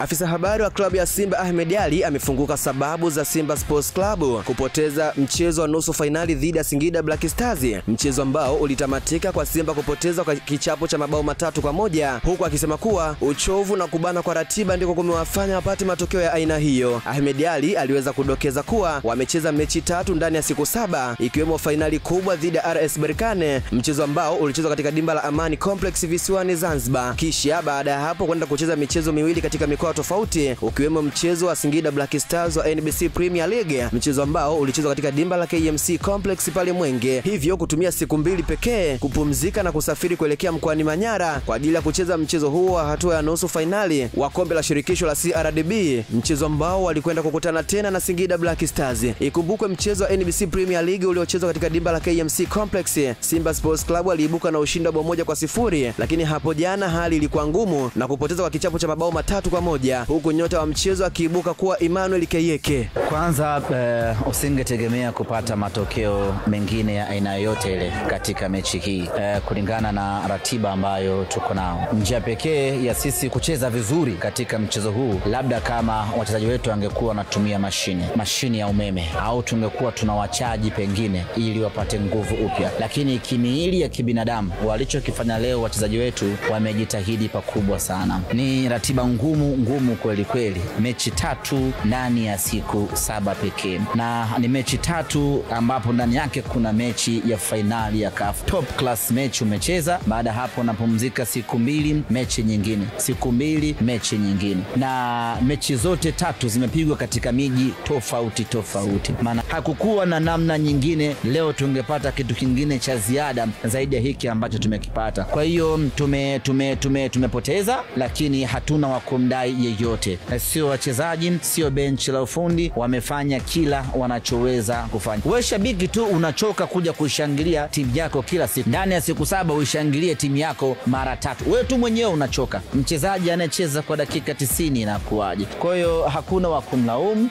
Afisa habari wa klabu ya Simba Ahmed Ally amefunguka sababu za Simba Sports Club kupoteza mchezo wa nusu finali dhidi ya Singida Black Stars, mchezo ambao ulitamatika kwa Simba kupoteza kwa kichapo cha mabao 3-1, huku akisema kuwa uchovu na kubana kwa ratiba ndiko kumewafanya wapate matokeo ya aina hiyo. Ahmed Ally aliweza kudokeza kuwa wamecheza mechi 3 ndani ya siku 7, ikiwemo finali kubwa dhidi ya RS Berkane, mchezo ambao ulichezwa katika dimba la Amani Complex visiwani Zanzibar. Kisha baada ya hapo kwenda kucheza michezo miwili katika mikoa tofauti, ukiwemo mchezo wa Singida Black Stars wa NBC Premier League, mchezo ambao ulichezwa katika dimba la KMC Complex pale Mwenge, hivyo kutumia siku 2 pekee kupumzika na kusafiri kuelekea mkoani Manyara kwa ajili ya kucheza mchezo huo wa hatua ya nusu finali wa kombe la shirikisho la CRDB, mchezo ambao walikwenda kukutana tena na Singida Black Stars. Ikumbukwe mchezo wa NBC Premier League uliochezwa katika dimba la KMC Complex, Simba Sports Club aliibuka na ushindi wa 1-0, lakini hapo jana hali ilikuwa ngumu na kupoteza kwa kichapo cha mabao 3-1, huku nyota wa mchezo akiibuka kuwa Emmanuel Keyeke. Kwanza usingetegemea kupata matokeo mengine ya aina yote ile katika mechi hii kulingana na ratiba ambayo tuko nao. Njia pekee ya sisi kucheza vizuri katika mchezo huu labda kama wachezaji wetu wangekuwa wanatumia mashine ya umeme, au tungekuwa tunawachaji pengine ili wapate nguvu upya, lakini kimiili ya kibinadamu walichokifanya leo wachezaji wetu wamejitahidi pakubwa sana. Ni ratiba ngumu kweli kweli, mechi 3 ndani ya siku 7 pekee, na ni mechi 3 ambapo ndani yake kuna mechi ya finali ya CAF top class match umecheza. Baada hapo napumzika siku 2, mechi nyingine, siku 2, mechi nyingine, na mechi zote 3 zimepigwa katika miji tofauti. Maana hakukuwa na namna nyingine leo tungepata kitu kingine cha ziada zaidi ya hiki ambacho tumekipata. Kwa hiyo tumepoteza, lakini hatuna wakumdai yeyote. Sio wachezaji, sio benchi la ufundi, wamefanya kila wanachoweza kufanya. Wewe shabiki tu unachoka kuja kushangilia timu yako kila siku. Ndani ya siku 7 ushangilie timu yako mara 3. Wewe tu mwenyewe unachoka. Mchezaji anacheza kwa dakika 90 na kuaje. Kwa hiyo hakuna wa kumlaumu,